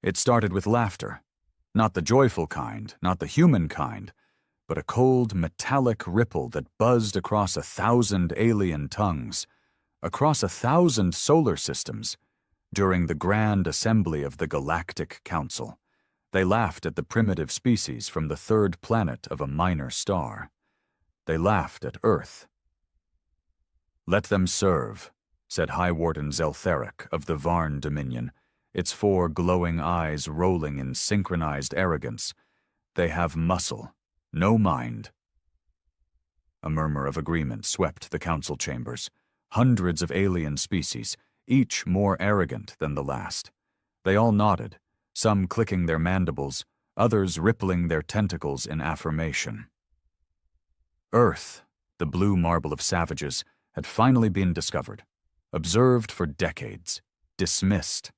It started with laughter. Not the joyful kind, not the human kind, but a cold, metallic ripple that buzzed across 1,000 alien tongues, across 1,000 solar systems, during the grand assembly of the Galactic Council. They laughed at the primitive species from the third planet of a minor star. They laughed at Earth. "Let them serve," said High Warden Zeltheric of the Varn Dominion, its 4 glowing eyes rolling in synchronized arrogance. "They have muscle, no mind." A murmur of agreement swept the council chambers. Hundreds of alien species, each more arrogant than the last. They all nodded, some clicking their mandibles, others rippling their tentacles in affirmation. Earth, the blue marble of savages, had finally been discovered, observed for decades, dismissed,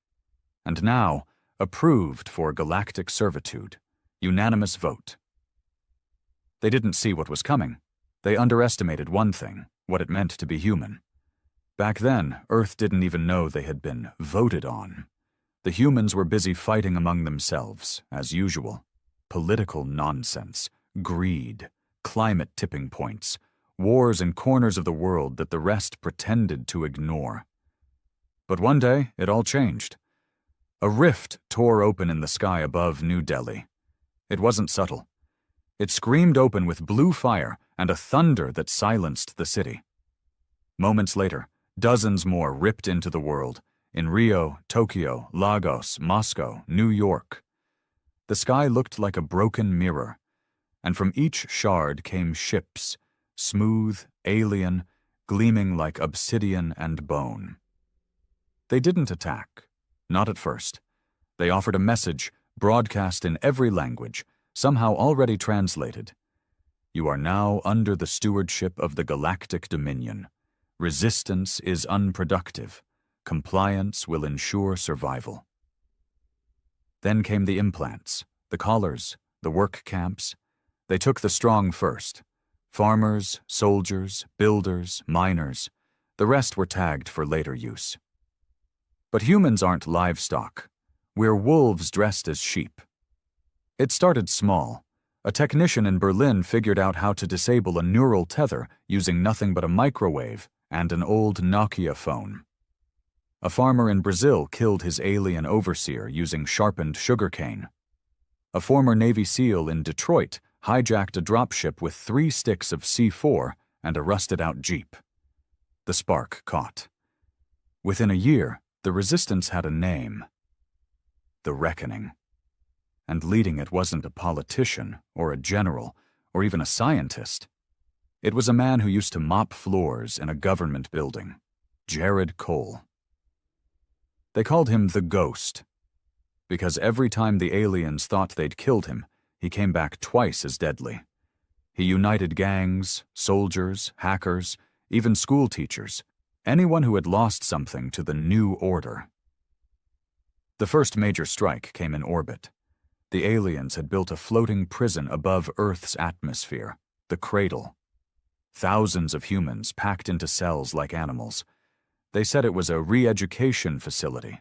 and now approved for galactic servitude, unanimous vote. They didn't see what was coming. They underestimated one thing, what it meant to be human. Back then, Earth didn't even know they had been voted on. The humans were busy fighting among themselves, as usual. Political nonsense, greed, climate tipping points, wars in corners of the world that the rest pretended to ignore. But one day, it all changed. A rift tore open in the sky above New Delhi. It wasn't subtle. It screamed open with blue fire and a thunder that silenced the city. Moments later, dozens more ripped into the world, in Rio, Tokyo, Lagos, Moscow, New York. The sky looked like a broken mirror, and from each shard came ships, smooth, alien, gleaming like obsidian and bone. They didn't attack, not at first. They offered a message, broadcast in every language, somehow already translated. "You are now under the stewardship of the Galactic Dominion. Resistance is unproductive. Compliance will ensure survival." Then came the implants, the collars, the work camps. They took the strong first. Farmers, soldiers, builders, miners. The rest were tagged for later use. But humans aren't livestock. We're wolves dressed as sheep. It started small. A technician in Berlin figured out how to disable a neural tether using nothing but a microwave and an old Nokia phone. A farmer in Brazil killed his alien overseer using sharpened sugarcane. A former Navy SEAL in Detroit hijacked a dropship with 3 sticks of C4 and a rusted-out Jeep. The spark caught. Within a year, the resistance had a name. The Reckoning. And leading it wasn't a politician, or a general, or even a scientist. It was a man who used to mop floors in a government building, Jared Cole. They called him the Ghost, because every time the aliens thought they'd killed him, he came back twice as deadly. He united gangs, soldiers, hackers, even school teachers, anyone who had lost something to the New Order. The first major strike came in orbit. The aliens had built a floating prison above Earth's atmosphere, the Cradle. Thousands of humans packed into cells like animals. They said it was a re-education facility.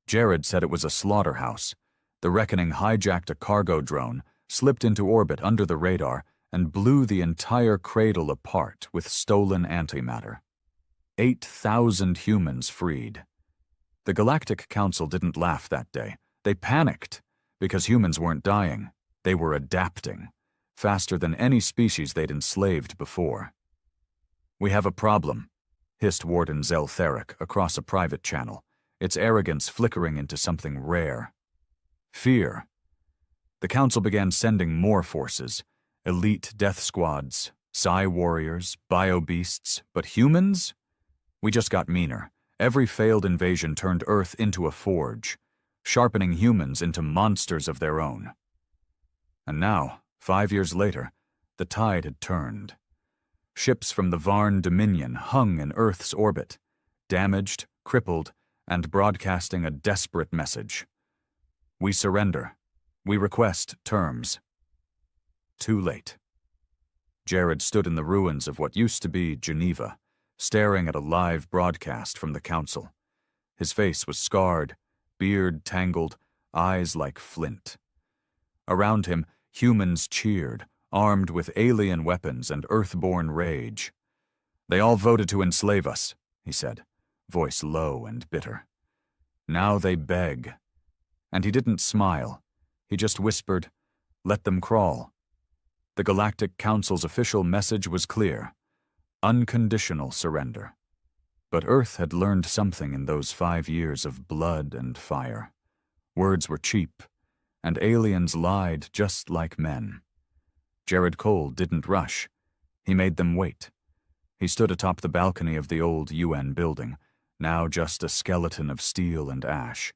Jared said it was a slaughterhouse. The Reckoning hijacked a cargo drone, slipped into orbit under the radar, and blew the entire Cradle apart with stolen antimatter. 8,000 humans freed. The Galactic Council didn't laugh that day. They panicked, because humans weren't dying. They were adapting, faster than any species they'd enslaved before. "We have a problem," hissed Warden Zeltheric across a private channel, its arrogance flickering into something rare. Fear. The Council began sending more forces, elite death squads, psi warriors, bio-beasts, but humans? We just got meaner. Every failed invasion turned Earth into a forge, sharpening humans into monsters of their own. And now, 5 years later, the tide had turned. Ships from the Varn Dominion hung in Earth's orbit, damaged, crippled, and broadcasting a desperate message. "We surrender. We request terms." Too late. Jared stood in the ruins of what used to be Geneva, staring at a live broadcast from the Council. His face was scarred, beard tangled, eyes like flint. Around him, humans cheered, armed with alien weapons and earthborn rage. "They all voted to enslave us," he said, voice low and bitter. "Now they beg." And he didn't smile. He just whispered, "Let them crawl." The Galactic Council's official message was clear: unconditional surrender. But Earth had learned something in those 5 years of blood and fire. Words were cheap, and aliens lied just like men. Jared Cole didn't rush. He made them wait. He stood atop the balcony of the old UN building, now just a skeleton of steel and ash,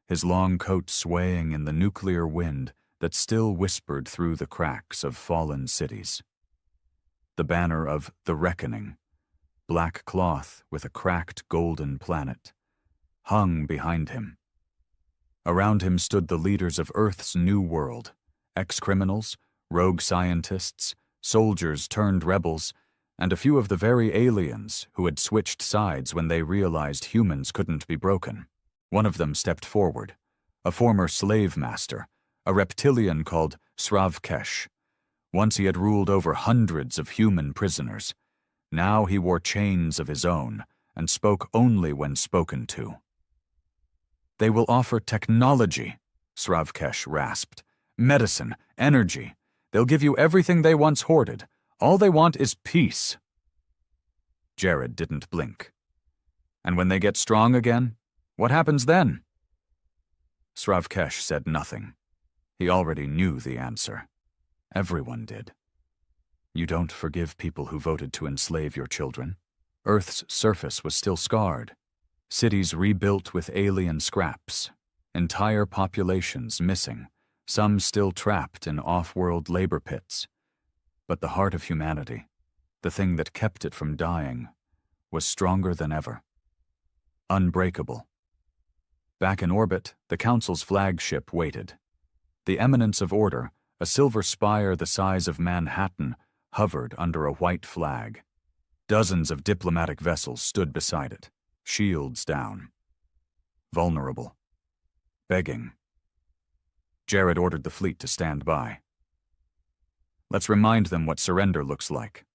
his long coat swaying in the nuclear wind that still whispered through the cracks of fallen cities. The banner of the Reckoning, black cloth with a cracked golden planet, hung behind him. Around him stood the leaders of Earth's new world, ex-criminals, rogue scientists, soldiers turned rebels, and a few of the very aliens who had switched sides when they realized humans couldn't be broken. One of them stepped forward, a former slave master, a reptilian called Sravkesh. Once he had ruled over hundreds of human prisoners. Now he wore chains of his own and spoke only when spoken to. "They will offer technology," Sravkesh rasped. "Medicine, energy. They'll give you everything they once hoarded. All they want is peace." Jared didn't blink. "And when they get strong again, what happens then?" Sravkesh said nothing. He already knew the answer. Everyone did. "You don't forgive people who voted to enslave your children." Earth's surface was still scarred. Cities rebuilt with alien scraps. Entire populations missing, some still trapped in off-world labor pits. But the heart of humanity, the thing that kept it from dying, was stronger than ever. Unbreakable. Back in orbit, the Council's flagship waited. The Eminence of Order, a silver spire the size of Manhattan, hovered under a white flag. Dozens of diplomatic vessels stood beside it, shields down. Vulnerable. Begging. Jared ordered the fleet to stand by. "Let's remind them what surrender looks like."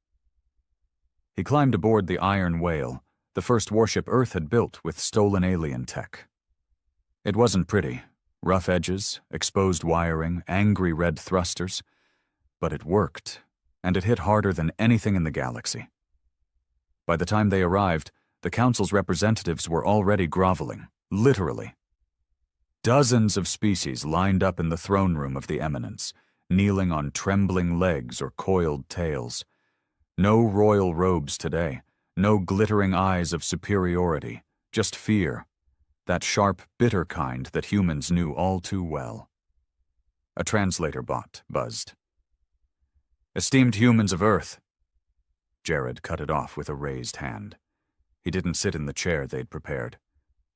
He climbed aboard the Iron Whale, the first warship Earth had built with stolen alien tech. It wasn't pretty. Rough edges, exposed wiring, angry red thrusters. But it worked, and it hit harder than anything in the galaxy. By the time they arrived, the Council's representatives were already groveling, literally. Dozens of species lined up in the throne room of the Eminence, kneeling on trembling legs or coiled tails. No royal robes today, no glittering eyes of superiority, just fear. That sharp, bitter kind that humans knew all too well. A translator bot buzzed. "Esteemed humans of Earth." Jared cut it off with a raised hand. He didn't sit in the chair they'd prepared.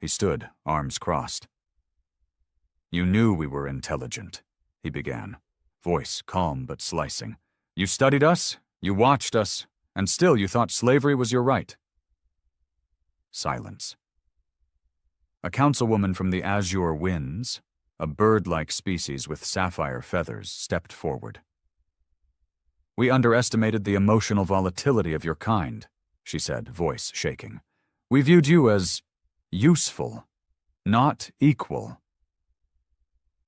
He stood, arms crossed. "You knew we were intelligent," he began, voice calm but slicing. "You studied us, you watched us, and still you thought slavery was your right." Silence. A councilwoman from the Azure Winds, a bird-like species with sapphire feathers, stepped forward. "We underestimated the emotional volatility of your kind," she said, voice shaking. "We viewed you as useful, not equal."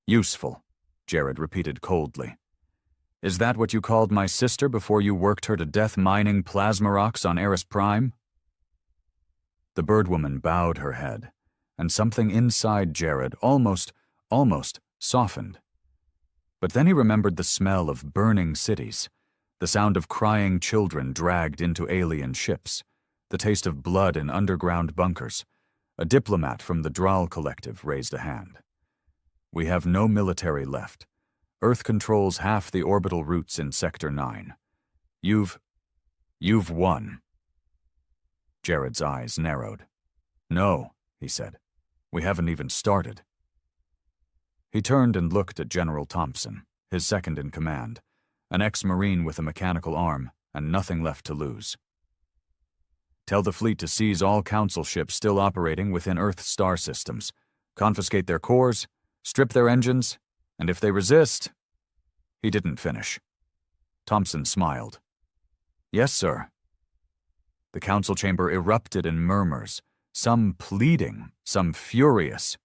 "Useful," Jared repeated coldly. "Is that what you called my sister before you worked her to death mining plasma rocks on Eris Prime?" The birdwoman bowed her head, and something inside Jared almost softened. But then he remembered the smell of burning cities, the sound of crying children dragged into alien ships, the taste of blood in underground bunkers. A diplomat from the Dral Collective raised a hand. "We have no military left. Earth controls half the orbital routes in Sector 9. You've won." Jared's eyes narrowed. "No," he said. "We haven't even started." He turned and looked at General Thompson, his second in command, an ex-Marine with a mechanical arm and nothing left to lose. "Tell the fleet to seize all Council ships still operating within Earth's star systems, confiscate their cores, Strip their engines, and if they resist—" He didn't finish. Thompson smiled. "Yes, sir." The council chamber erupted in murmurs, some pleading, some furious.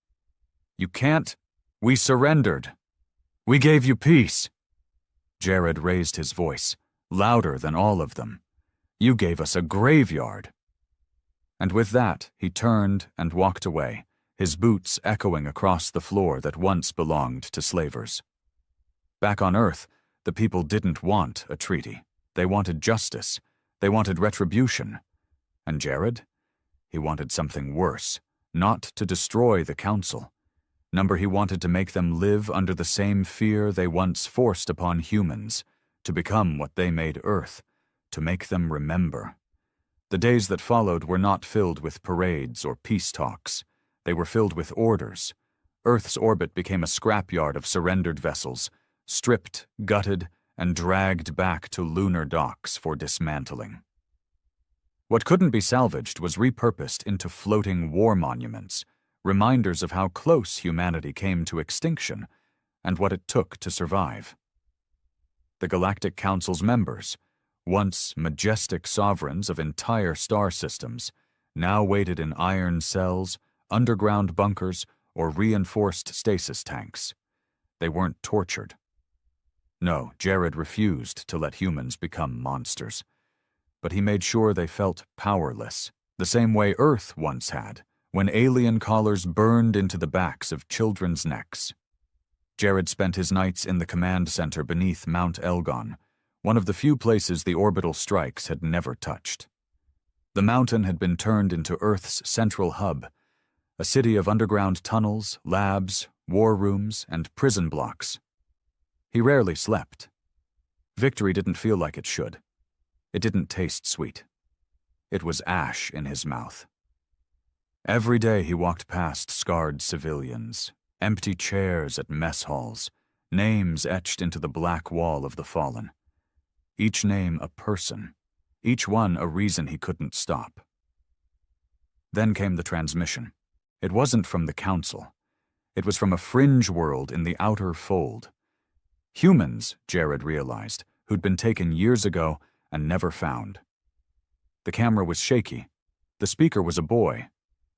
"You can't. We surrendered. We gave you peace." Jared raised his voice, louder than all of them. "You gave us a graveyard." And with that, he turned and walked away, his boots echoing across the floor that once belonged to slavers. Back on Earth, the people didn't want a treaty. They wanted justice. They wanted retribution. And Jared? He wanted something worse, not to destroy the council. He wanted to make them live under the same fear they once forced upon humans, to become what they made Earth, to make them remember. The days that followed were not filled with parades or peace talks. They were filled with orders. Earth's orbit became a scrapyard of surrendered vessels, stripped, gutted, and dragged back to lunar docks for dismantling. What couldn't be salvaged was repurposed into floating war monuments, reminders of how close humanity came to extinction and what it took to survive. The Galactic Council's members, once majestic sovereigns of entire star systems, now waited in iron cells, underground bunkers, or reinforced stasis tanks. They weren't tortured. No, Jared refused to let humans become monsters. But he made sure they felt powerless, the same way Earth once had, when alien collars burned into the backs of children's necks. Jared spent his nights in the command center beneath Mount Elgon, one of the few places the orbital strikes had never touched. The mountain had been turned into Earth's central hub, a city of underground tunnels, labs, war rooms, and prison blocks. He rarely slept. Victory didn't feel like it should. It didn't taste sweet. It was ash in his mouth. Every day he walked past scarred civilians, empty chairs at mess halls, names etched into the black wall of the fallen. Each name a person, each one a reason he couldn't stop. Then came the transmission. It wasn't from the council. It was from a fringe world in the outer fold. Humans, Jared realized, who'd been taken years ago and never found. The camera was shaky. The speaker was a boy,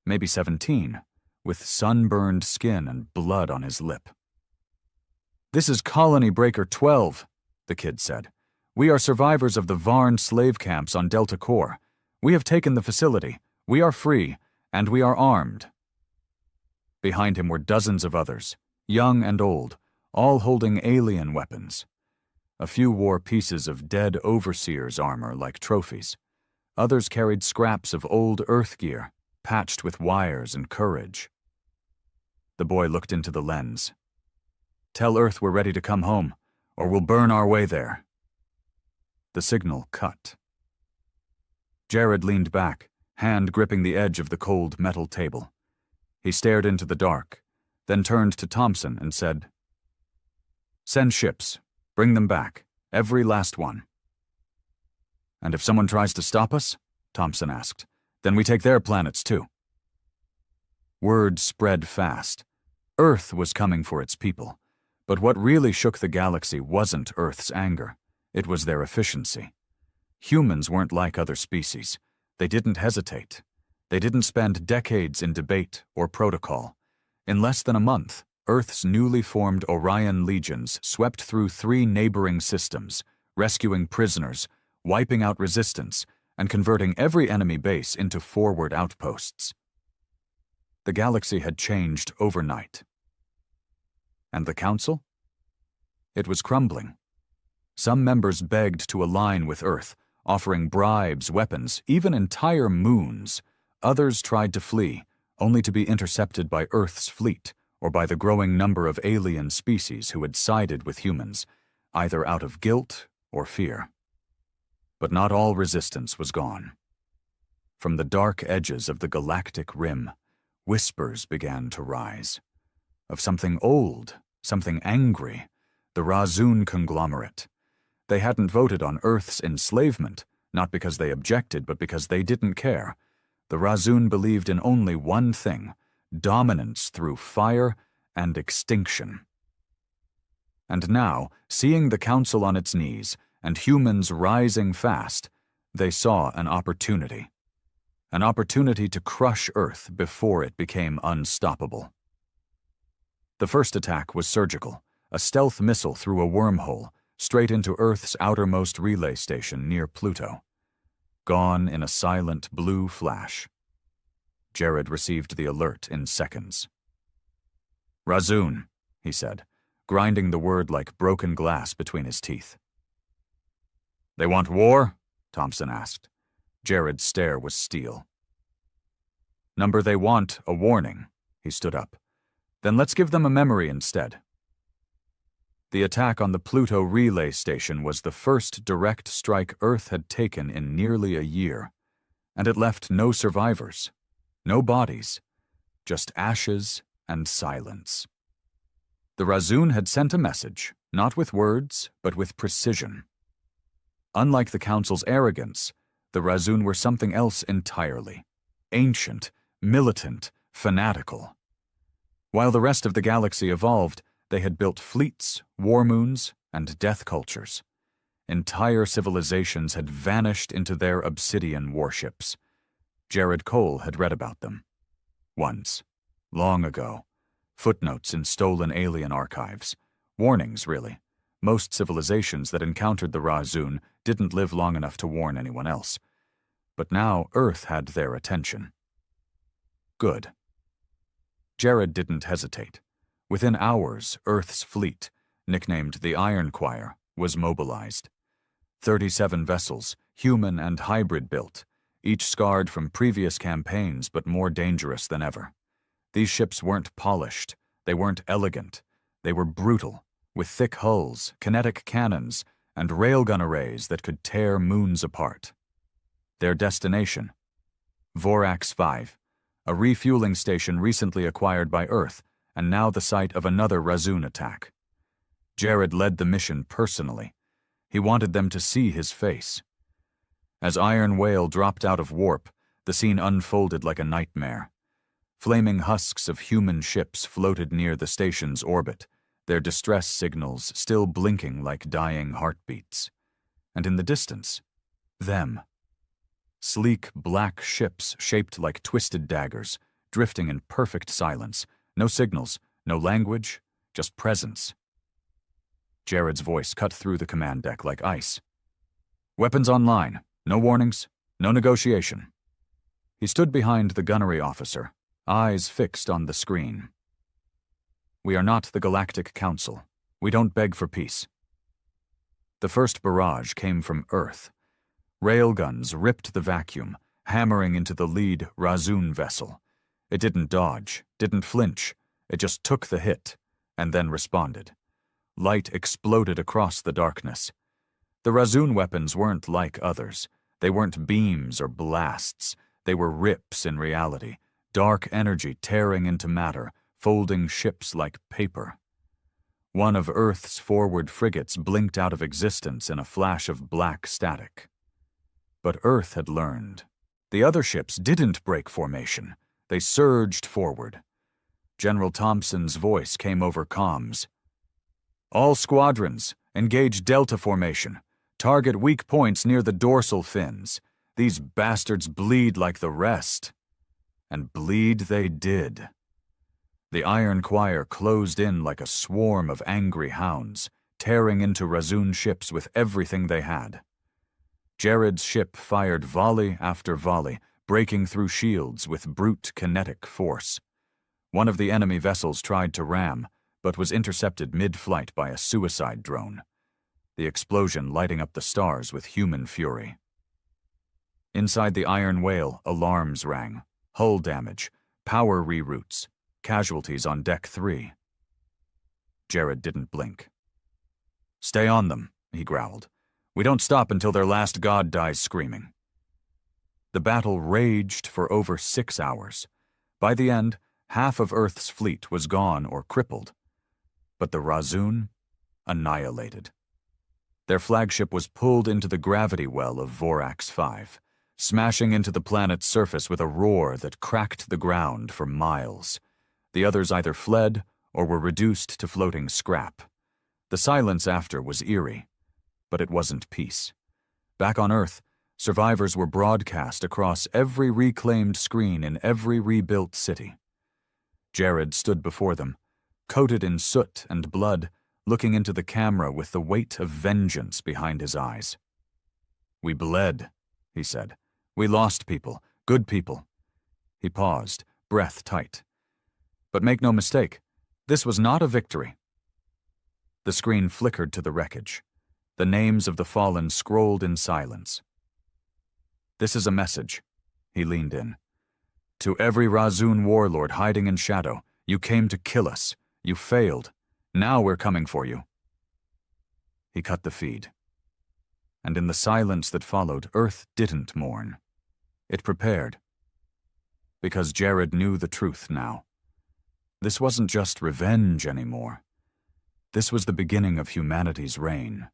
maybe 17, with sunburned skin and blood on his lip. "This is Colony Breaker 12, the kid said. "We are survivors of the Varn slave camps on Delta Core. We have taken the facility. We are free, and we are armed." Behind him were dozens of others, young and old, all holding alien weapons. A few wore pieces of dead overseers' armor like trophies. Others carried scraps of old Earth gear, patched with wires and courage. The boy looked into the lens. "Tell Earth we're ready to come home, or we'll burn our way there." The signal cut. Jared leaned back, hand gripping the edge of the cold metal table. He stared into the dark, then turned to Thompson and said, "Send ships. Bring them back. Every last one." "And if someone tries to stop us," Thompson asked, "then we take their planets too." Word spread fast. Earth was coming for its people. But what really shook the galaxy wasn't Earth's anger. It was their efficiency. Humans weren't like other species. They didn't hesitate. They didn't spend decades in debate or protocol. In less than a month, Earth's newly formed Orion legions swept through 3 neighboring systems, rescuing prisoners, wiping out resistance, and converting every enemy base into forward outposts. The galaxy had changed overnight. And the Council? It was crumbling. Some members begged to align with Earth, offering bribes, weapons, even entire moons. Others tried to flee, only to be intercepted by Earth's fleet or by the growing number of alien species who had sided with humans, either out of guilt or fear. But not all resistance was gone. From the dark edges of the galactic rim, whispers began to rise. Of something old, something angry, the Razun conglomerate. They hadn't voted on Earth's enslavement, not because they objected, but because they didn't care. The Razun believed in only one thing: dominance through fire and extinction. And now, seeing the Council on its knees and humans rising fast, they saw an opportunity. An opportunity to crush Earth before it became unstoppable. The first attack was surgical, a stealth missile through a wormhole, straight into Earth's outermost relay station near Pluto. Gone in a silent blue flash. Jared received the alert in seconds. "Razoon," he said, grinding the word like broken glass between his teeth. "They want war?" Thompson asked. Jared's stare was steel. "Number, they want a warning." He stood up. "Then let's give them a memory instead." The attack on the Pluto relay station was the first direct strike Earth had taken in nearly a year, and it left no survivors, no bodies, just ashes and silence. The Razoon had sent a message, not with words, but with precision. Unlike the Council's arrogance, the Razoon were something else entirely. Ancient, militant, fanatical. While the rest of the galaxy evolved, they had built fleets, war moons, and death cultures. Entire civilizations had vanished into their obsidian warships. Jared Cole had read about them. Once. Long ago. Footnotes in stolen alien archives. Warnings, really. Most civilizations that encountered the Razoon didn't live long enough to warn anyone else. But now Earth had their attention. Good. Jared didn't hesitate. Within hours, Earth's fleet, nicknamed the Iron Choir, was mobilized. 37 vessels, human and hybrid built, each scarred from previous campaigns but more dangerous than ever. These ships weren't polished, they weren't elegant, they were brutal, with thick hulls, kinetic cannons, and railgun arrays that could tear moons apart. Their destination? Vorax 5, a refueling station recently acquired by Earth, and now the site of another Razoon attack. Jared led the mission personally. He wanted them to see his face. As Iron Whale dropped out of warp, the scene unfolded like a nightmare. Flaming husks of human ships floated near the station's orbit, their distress signals still blinking like dying heartbeats. And in the distance, them. Sleek black ships shaped like twisted daggers, drifting in perfect silence. No signals, no language, just presence. Jared's voice cut through the command deck like ice. "Weapons online. No warnings. No negotiation." He stood behind the gunnery officer, eyes fixed on the screen. "We are not the Galactic Council. We don't beg for peace." The first barrage came from Earth. Railguns ripped the vacuum, hammering into the lead Razoon vessel. It didn't dodge, didn't flinch. It just took the hit, and then responded. Light exploded across the darkness. The Razoon weapons weren't like others. They weren't beams or blasts. They were rips in reality, dark energy tearing into matter, folding ships like paper. One of Earth's forward frigates blinked out of existence in a flash of black static. But Earth had learned. The other ships didn't break formation. They surged forward. General Thompson's voice came over comms. "All squadrons, engage Delta formation. Target weak points near the dorsal fins. These bastards bleed like the rest." And bleed they did. The Iron Choir closed in like a swarm of angry hounds, tearing into Razoon ships with everything they had. Jared's ship fired volley after volley, breaking through shields with brute kinetic force. One of the enemy vessels tried to ram, but was intercepted mid-flight by a suicide drone, the explosion lighting up the stars with human fury. Inside the Iron Whale, alarms rang. Hull damage, power reroutes, casualties on Deck 3. Jared didn't blink. "Stay on them," he growled. "We don't stop until their last god dies screaming." The battle raged for over 6 hours. By the end, half of Earth's fleet was gone or crippled. But the Razoon, annihilated. Their flagship was pulled into the gravity well of Vorax 5, smashing into the planet's surface with a roar that cracked the ground for miles. The others either fled or were reduced to floating scrap. The silence after was eerie, but it wasn't peace. Back on Earth, survivors were broadcast across every reclaimed screen in every rebuilt city. Jared stood before them, coated in soot and blood, looking into the camera with the weight of vengeance behind his eyes. "We bled," he said. "We lost people, good people." He paused, breath tight. But make no mistake, this was not a victory. The screen flickered to the wreckage, the names of the fallen scrolled in silence. "This is a message," he leaned in. "To every Razun warlord hiding in shadow, you came to kill us. You failed. Now we're coming for you." He cut the feed. And in the silence that followed, Earth didn't mourn. It prepared. Because Jared knew the truth now. This wasn't just revenge anymore. This was the beginning of humanity's reign.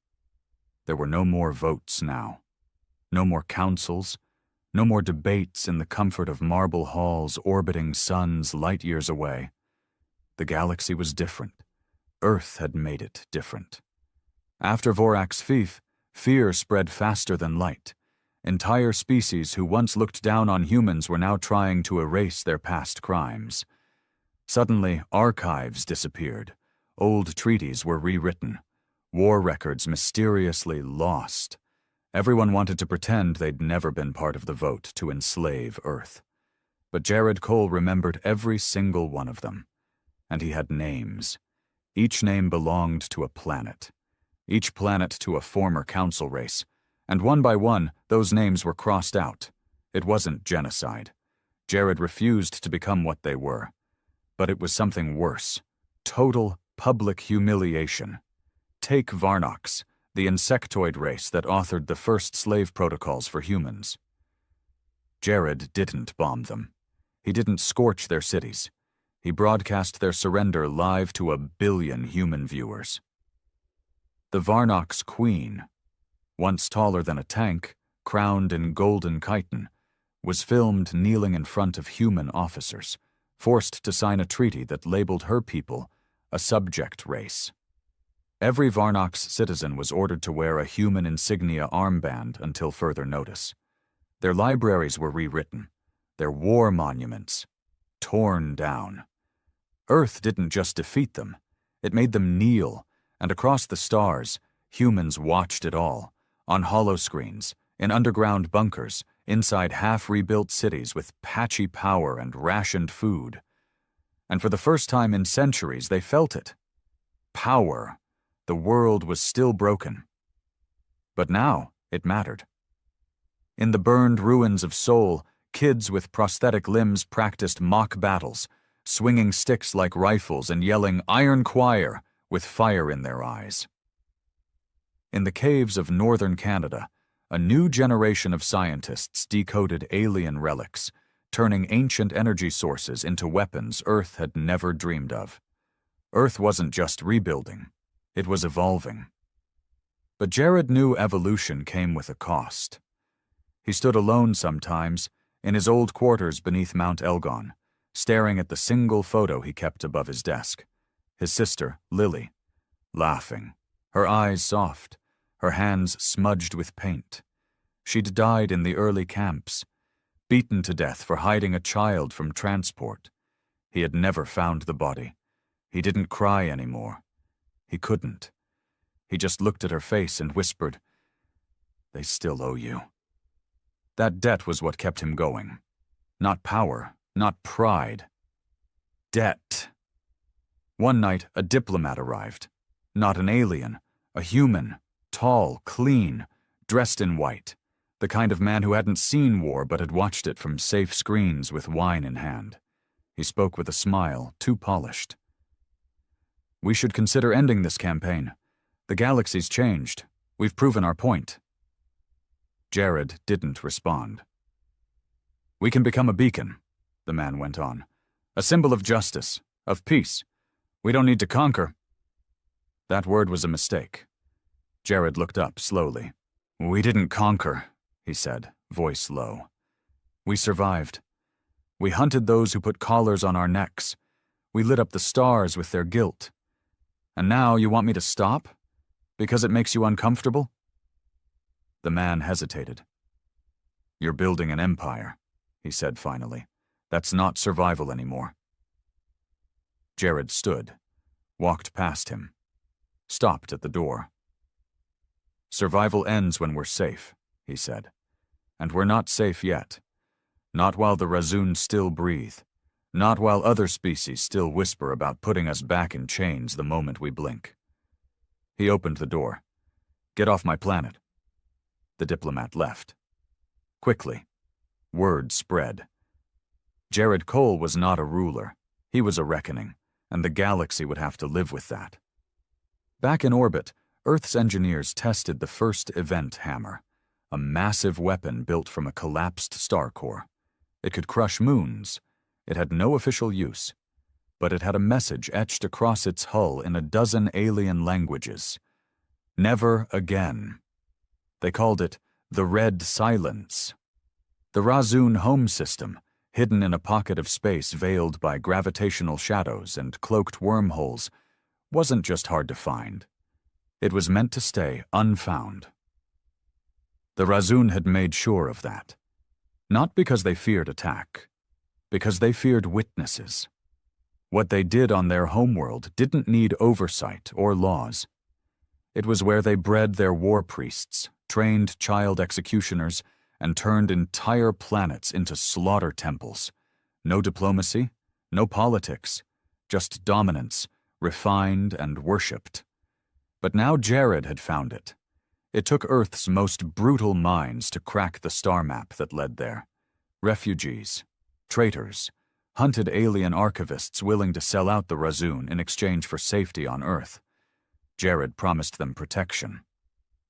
There were no more votes now. No more councils. No more debates in the comfort of marble halls orbiting suns light years away. The galaxy was different. Earth had made it different. After Vorax's fief, fear spread faster than light. Entire species who once looked down on humans were now trying to erase their past crimes. Suddenly, archives disappeared. Old treaties were rewritten. War records mysteriously lost. Everyone wanted to pretend they'd never been part of the vote to enslave Earth. But Jared Cole remembered every single one of them. And he had names. Each name belonged to a planet. Each planet to a former council race. And one by one, those names were crossed out. It wasn't genocide. Jared refused to become what they were. But it was something worse. Total public humiliation. Take Varnox, the insectoid race that authored the first slave protocols for humans. Jared didn't bomb them. He didn't scorch their cities. He broadcast their surrender live to 1 billion human viewers. The Varnox Queen, once taller than a tank, crowned in golden chitin, was filmed kneeling in front of human officers, forced to sign a treaty that labeled her people a subject race. Every Varnox citizen was ordered to wear a human insignia armband until further notice. Their libraries were rewritten, their war monuments torn down. Earth didn't just defeat them, it made them kneel, and across the stars, humans watched it all, on holoscreens, in underground bunkers, inside half-rebuilt cities with patchy power and rationed food. And for the first time in centuries, they felt it. Power. The world was still broken. But now it mattered. In the burned ruins of Seoul, kids with prosthetic limbs practiced mock battles, swinging sticks like rifles and yelling "Iron Choir" with fire in their eyes. In the caves of northern Canada, a new generation of scientists decoded alien relics, turning ancient energy sources into weapons Earth had never dreamed of. Earth wasn't just rebuilding, it was evolving. But Jared knew evolution came with a cost. He stood alone sometimes, in his old quarters beneath Mount Elgon, staring at the single photo he kept above his desk. His sister, Lily, laughing, her eyes soft, her hands smudged with paint. She'd died in the early camps, beaten to death for hiding a child from transport. He had never found the body. He didn't cry anymore. He couldn't. He just looked at her face and whispered, "They still owe you." That debt was what kept him going. Not power, not pride. Debt. One night, a diplomat arrived. Not an alien, a human, tall, clean, dressed in white. The kind of man who hadn't seen war but had watched it from safe screens with wine in hand. He spoke with a smile, too polished. "We should consider ending this campaign. The galaxy's changed. We've proven our point." Jared didn't respond. "We can become a beacon," the man went on. "A symbol of justice, of peace. We don't need to conquer." That word was a mistake. Jared looked up slowly. "We didn't conquer," he said, voice low. "We survived. We hunted those who put collars on our necks. We lit up the stars with their guilt. And now you want me to stop? Because it makes you uncomfortable?" The man hesitated. "You're building an empire," he said finally. "That's not survival anymore." Jared stood, walked past him, stopped at the door. "Survival ends when we're safe," he said. "And we're not safe yet. Not while the Razun still breathe. Not while other species still whisper about putting us back in chains the moment we blink." He opened the door. "Get off my planet." The diplomat left. Quickly, word spread. Jared Cole was not a ruler. He was a reckoning, and the galaxy would have to live with that. Back in orbit, Earth's engineers tested the first event hammer, a massive weapon built from a collapsed star core. It could crush moons. It had no official use, but it had a message etched across its hull in a dozen alien languages. Never again. They called it the Red Silence. The Razun home system, hidden in a pocket of space veiled by gravitational shadows and cloaked wormholes, wasn't just hard to find. It was meant to stay unfound. The Razun had made sure of that. Not because they feared attack, because they feared witnesses. What they did on their homeworld didn't need oversight or laws. It was where they bred their war priests, trained child executioners, and turned entire planets into slaughter temples. No diplomacy, no politics, just dominance, refined and worshipped. But now Jared had found it. It took Earth's most brutal minds to crack the star map that led there. Refugees, traitors, hunted alien archivists willing to sell out the Razun in exchange for safety on Earth. Jared promised them protection.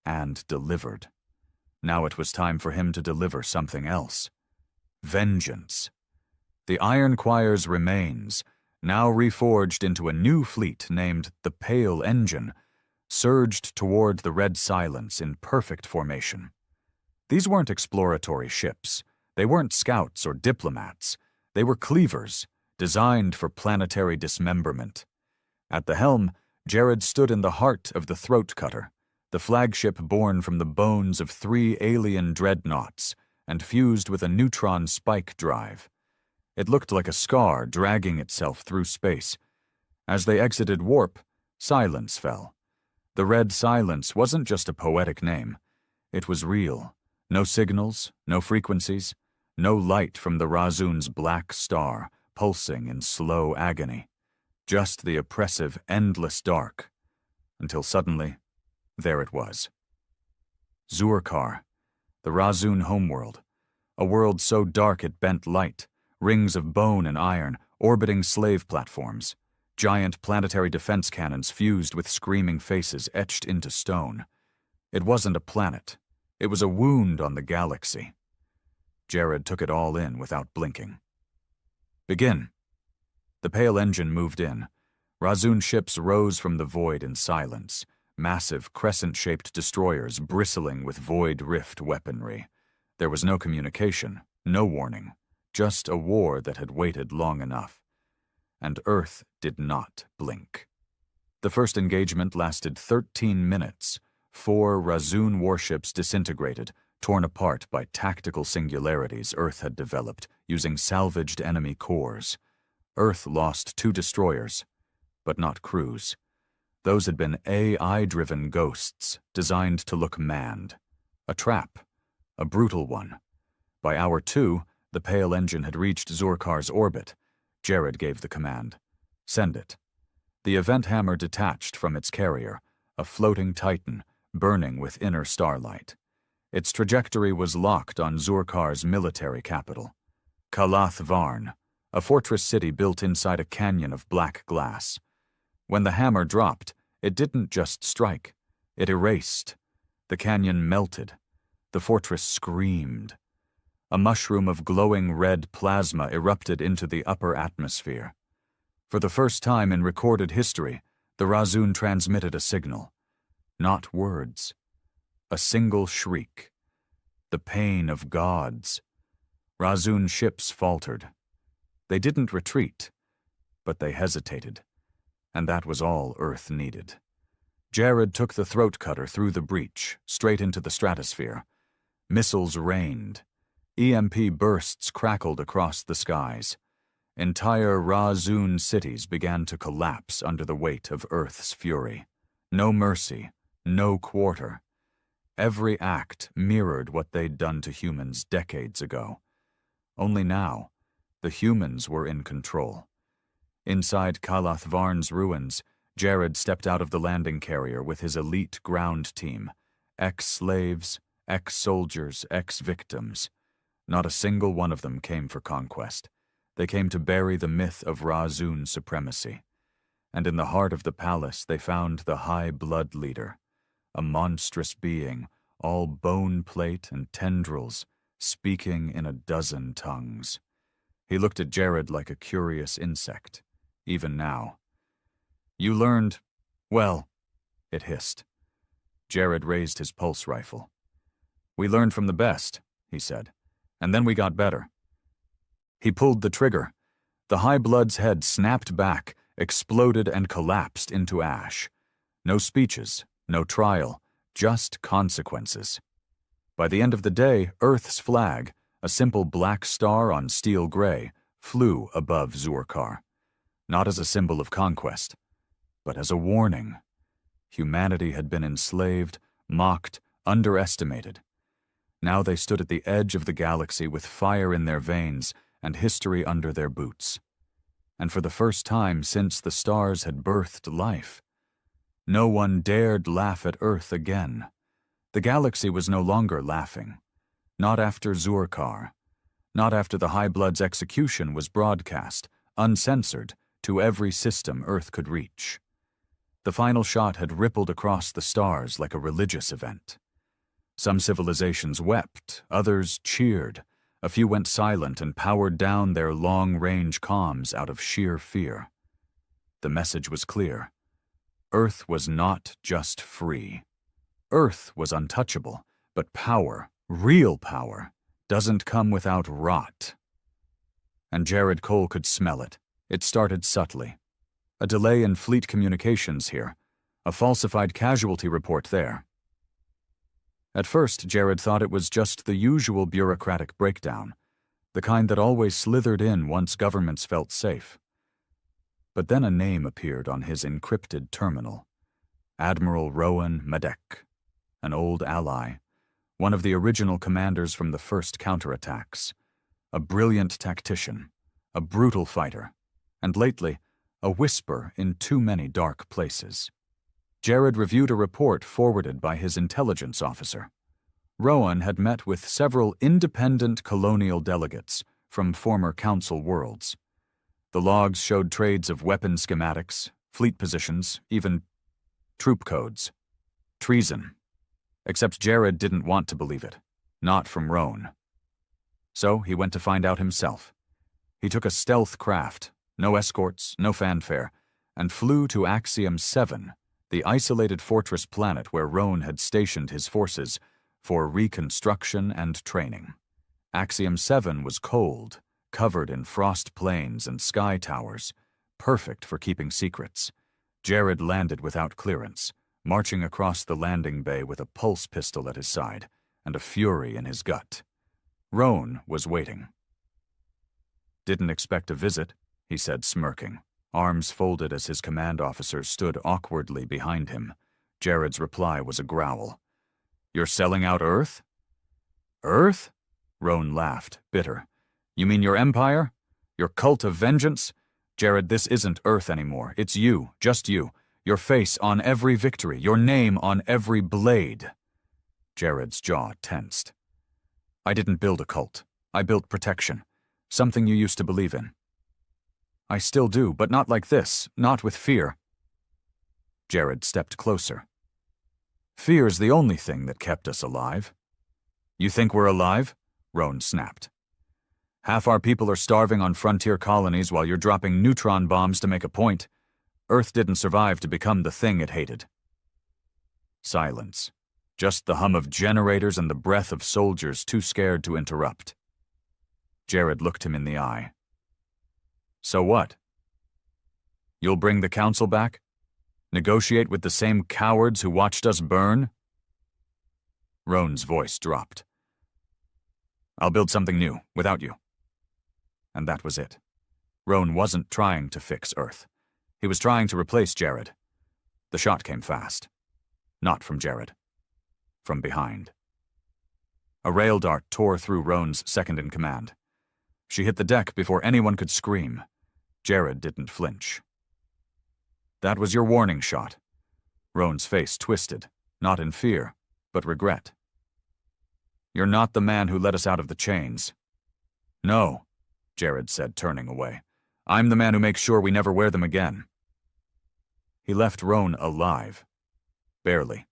And delivered. Now it was time for him to deliver something else. Vengeance. The Iron Choir's remains, now reforged into a new fleet named the Pale Engine, surged toward the Red Silence in perfect formation. These weren't exploratory ships. They weren't scouts or diplomats. They were cleavers, designed for planetary dismemberment. At the helm, Jared stood in the heart of the Throat Cutter, the flagship born from the bones of 3 alien dreadnoughts and fused with a neutron spike drive. It looked like a scar dragging itself through space. As they exited warp, silence fell. The Red Silence wasn't just a poetic name. It was real. No signals, no frequencies, no light from the Razun's black star, pulsing in slow agony. Just the oppressive, endless dark. Until suddenly, there it was. Zurkar, the Razun homeworld. A world so dark it bent light, rings of bone and iron, orbiting slave platforms. Giant planetary defense cannons fused with screaming faces etched into stone. It wasn't a planet. It was a wound on the galaxy. Jared took it all in without blinking. "Begin." The Pale Engine moved in. Razun ships rose from the void in silence, massive crescent-shaped destroyers bristling with Void Rift weaponry. There was no communication, no warning, just a war that had waited long enough. And Earth did not blink. The first engagement lasted 13 minutes. 4 Razun warships disintegrated, torn apart by tactical singularities Earth had developed using salvaged enemy cores. Earth lost 2 destroyers, but not crews. Those had been AI-driven ghosts designed to look manned. A trap, a brutal one. By hour 2, the Pale Engine had reached Zurkar's orbit. Jared gave the command. "Send it." The event hammer detached from its carrier, a floating titan, burning with inner starlight. Its trajectory was locked on Zurkar's military capital, Kalath Varn, a fortress city built inside a canyon of black glass. When the hammer dropped, it didn't just strike. It erased. The canyon melted. The fortress screamed. A mushroom of glowing red plasma erupted into the upper atmosphere. For the first time in recorded history, the Razun transmitted a signal. Not words. A single shriek. The pain of gods. Razun ships faltered. They didn't retreat. But they hesitated, and that was all Earth needed. Jared took the throat cutter through the breach, straight into the stratosphere. Missiles rained. EMP bursts crackled across the skies. Entire Ra-Zun cities began to collapse under the weight of Earth's fury. No mercy, no quarter. Every act mirrored what they'd done to humans decades ago. Only now, the humans were in control. Inside Kalath Varn's ruins, Jared stepped out of the landing carrier with his elite ground team. Ex-slaves, ex-soldiers, ex-victims. Not a single one of them came for conquest. They came to bury the myth of Ra-Zun's supremacy. And in the heart of the palace they found the High Blood Leader, a monstrous being, all bone plate and tendrils, speaking in a dozen tongues. He looked at Jared like a curious insect, even now. "You learned, well," it hissed. Jared raised his pulse rifle. "We learned from the best," he said, "and then we got better." He pulled the trigger. The High Blood's head snapped back, exploded and collapsed into ash. No speeches, no trial, just consequences. By the end of the day, Earth's flag, a simple black star on steel gray, flew above Zurkar. Not as a symbol of conquest, but as a warning. Humanity had been enslaved, mocked, underestimated. Now they stood at the edge of the galaxy with fire in their veins and history under their boots. And for the first time since the stars had birthed life, no one dared laugh at Earth again. The galaxy was no longer laughing. Not after Zurkar. Not after the High Blood's execution was broadcast, uncensored, to every system Earth could reach. The final shot had rippled across the stars like a religious event. Some civilizations wept, others cheered. A few went silent and powered down their long-range comms out of sheer fear. The message was clear. Earth was not just free. Earth was untouchable, but power, real power, doesn't come without rot. And Jared Cole could smell it. It started subtly. A delay in fleet communications here. A falsified casualty report there. At first, Jared thought it was just the usual bureaucratic breakdown, the kind that always slithered in once governments felt safe. But then a name appeared on his encrypted terminal. Admiral Rowan Madek, an old ally, one of the original commanders from the first counterattacks, a brilliant tactician, a brutal fighter, and lately, a whisper in too many dark places. Jared reviewed a report forwarded by his intelligence officer. Rowan had met with several independent colonial delegates from former council worlds. The logs showed trades of weapon schematics, fleet positions, even troop codes. Treason. Except Jared didn't want to believe it. Not from Rowan. So he went to find out himself. He took a stealth craft, no escorts, no fanfare, and flew to Axiom 7, the isolated fortress planet where Rowan had stationed his forces for reconstruction and training. Axiom 7 was cold, covered in frost plains and sky towers, perfect for keeping secrets. Jared landed without clearance, marching across the landing bay with a pulse pistol at his side and a fury in his gut. Rowan was waiting. "Didn't expect a visit," he said, smirking, arms folded as his command officers stood awkwardly behind him. Jared's reply was a growl. "You're selling out Earth?" "Earth?" Rowan laughed, bitter. "You mean your empire? Your cult of vengeance? Jared, this isn't Earth anymore. It's you, just you. Your face on every victory, your name on every blade." Jared's jaw tensed. "I didn't build a cult. I built protection. Something you used to believe in." "I still do, but not like this, not with fear." Jared stepped closer. "Fear's the only thing that kept us alive." "You think we're alive?" Rowan snapped. "Half our people are starving on frontier colonies while you're dropping neutron bombs to make a point. Earth didn't survive to become the thing it hated." Silence. Just the hum of generators and the breath of soldiers too scared to interrupt. Jared looked him in the eye. "So what?" You'll bring the council back? Negotiate with the same cowards who watched us burn? Roan's voice dropped. I'll build something new, without you. And that was it. Roan wasn't trying to fix Earth. He was trying to replace Jared. The shot came fast. Not from Jared. From behind. A rail dart tore through Roan's second-in-command. She hit the deck before anyone could scream. Jared didn't flinch. That was your warning shot. Roan's face twisted, not in fear, but regret. You're not the man who let us out of the chains. No, Jared said, turning away. I'm the man who makes sure we never wear them again. He left Roan alive. Barely.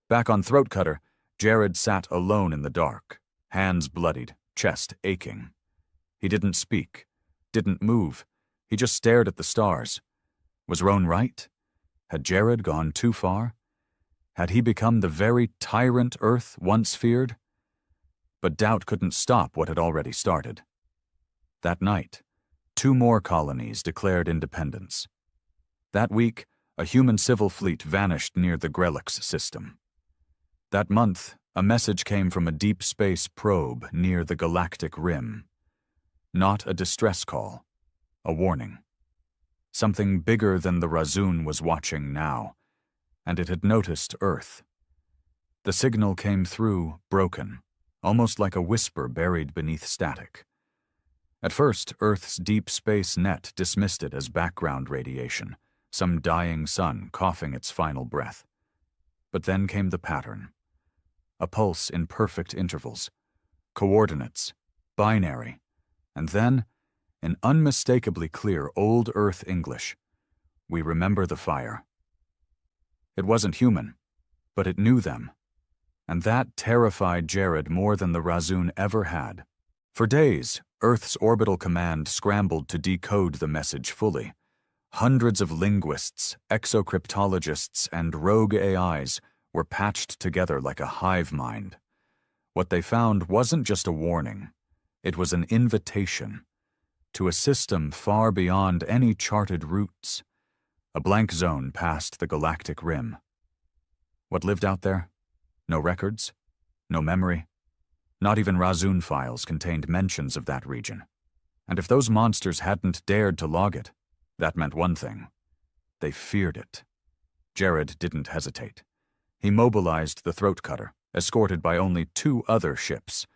Back on Throat Cutter, Jared sat alone in the dark, hands bloodied, chest aching. He didn't speak, didn't move. He just stared at the stars. Was Roan right? Had Jared gone too far? Had he become the very tyrant Earth once feared? But doubt couldn't stop what had already started. That night, 2 more colonies declared independence. That week, a human civil fleet vanished near the Grelix system. That month, a message came from a deep space probe near the galactic rim. Not a distress call, a warning. Something bigger than the Razun was watching now, and it had noticed Earth. The signal came through broken, almost like a whisper buried beneath static. At first, Earth's deep space net dismissed it as background radiation, some dying sun coughing its final breath. But then came the pattern. A pulse in perfect intervals, coordinates, binary, and then, in unmistakably clear old Earth English, we remember the fire. It wasn't human, but it knew them, and that terrified Jared more than the Razun ever had. For days, Earth's orbital command scrambled to decode the message fully. Hundreds of linguists, exocryptologists, and rogue AIs were patched together like a hive mind. What they found wasn't just a warning. It was an invitation to a system far beyond any charted routes. A blank zone past the galactic rim. What lived out there? No records, no memory. Not even Razun files contained mentions of that region. And if those monsters hadn't dared to log it, that meant one thing. They feared it. Jared didn't hesitate. He mobilized the Throat Cutter, escorted by only 2 other ships,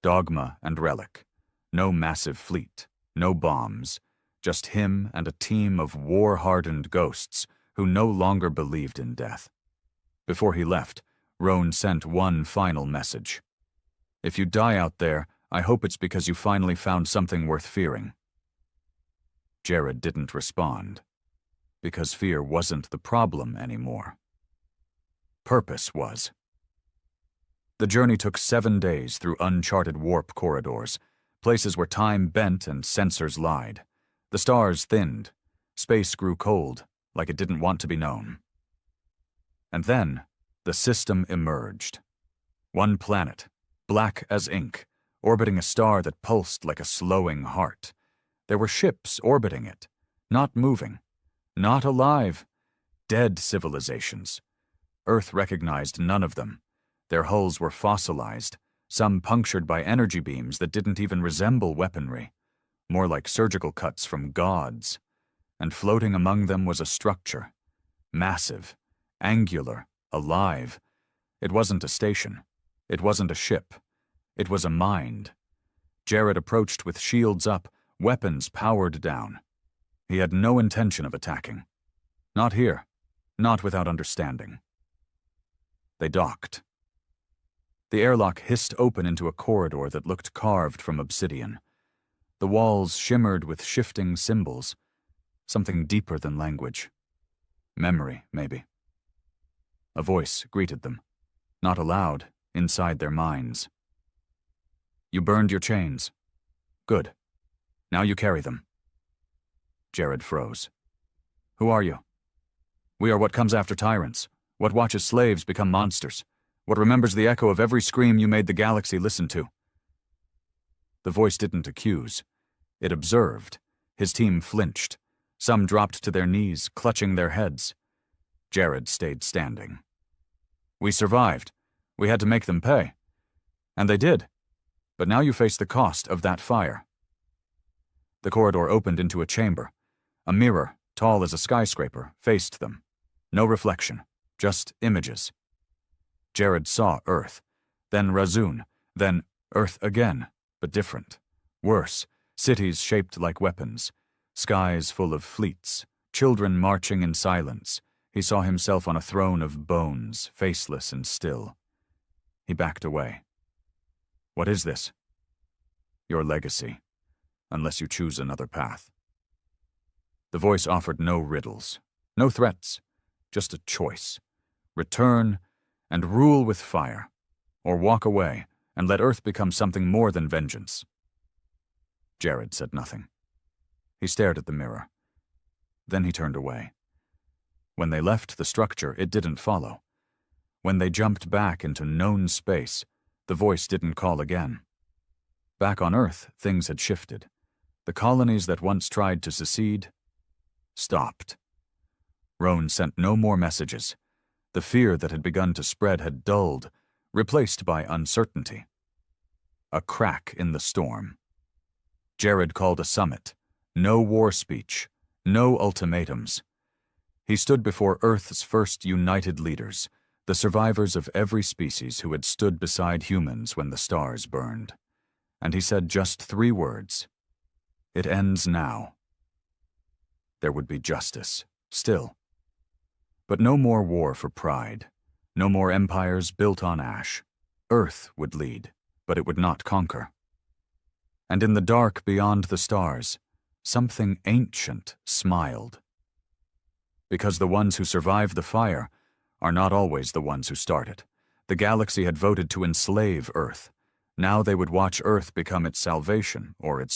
Dogma and Relic. No massive fleet, no bombs, just him and a team of war-hardened ghosts who no longer believed in death. Before he left, Roan sent one final message. If you die out there, I hope it's because you finally found something worth fearing. Jared didn't respond, because fear wasn't the problem anymore. Purpose was. The journey took 7 days through uncharted warp corridors, places where time bent and sensors lied. The stars thinned. Space grew cold, like it didn't want to be known. And then, the system emerged. One planet, black as ink, orbiting a star that pulsed like a slowing heart. There were ships orbiting it, not moving, not alive, dead civilizations. Earth recognized none of them. Their hulls were fossilized, some punctured by energy beams that didn't even resemble weaponry, more like surgical cuts from gods. And floating among them was a structure, massive, angular, alive. It wasn't a station. It wasn't a ship. It was a mind. Jared approached with shields up, weapons powered down. He had no intention of attacking. Not here. Not without understanding. They docked. The airlock hissed open into a corridor that looked carved from obsidian. The walls shimmered with shifting symbols, something deeper than language. Memory, maybe. A voice greeted them, not aloud, inside their minds. You burned your chains. Good. Now you carry them. Jared froze. Who are you? We are what comes after tyrants, what watches slaves become monsters, what remembers the echo of every scream you made the galaxy listen to. The voice didn't accuse. It observed. His team flinched. Some dropped to their knees, clutching their heads. Jared stayed standing. We survived. We had to make them pay. And they did. But now you face the cost of that fire. The corridor opened into a chamber. A mirror, tall as a skyscraper, faced them. No reflection, just images. Jared saw Earth, then Razun, then Earth again, but different. Worse, cities shaped like weapons, skies full of fleets, children marching in silence. He saw himself on a throne of bones, faceless and still. He backed away. What is this? Your legacy, unless you choose another path. The voice offered no riddles, no threats, just a choice. Return and rule with fire, or walk away and let Earth become something more than vengeance. Jared said nothing. He stared at the mirror. Then he turned away. When they left the structure, it didn't follow. When they jumped back into known space, the voice didn't call again. Back on Earth, things had shifted. The colonies that once tried to secede stopped. Roan sent no more messages. The fear that had begun to spread had dulled, replaced by uncertainty. A crack in the storm. Jared called a summit. No war speech. No ultimatums. He stood before Earth's first united leaders, the survivors of every species who had stood beside humans when the stars burned. And he said just 3 words. It ends now. There would be justice, still. But no more war for pride. No more empires built on ash. Earth would lead, but it would not conquer. And in the dark beyond the stars, something ancient smiled. Because the ones who survive the fire are not always the ones who start it. The galaxy had voted to enslave Earth. Now they would watch Earth become its salvation or its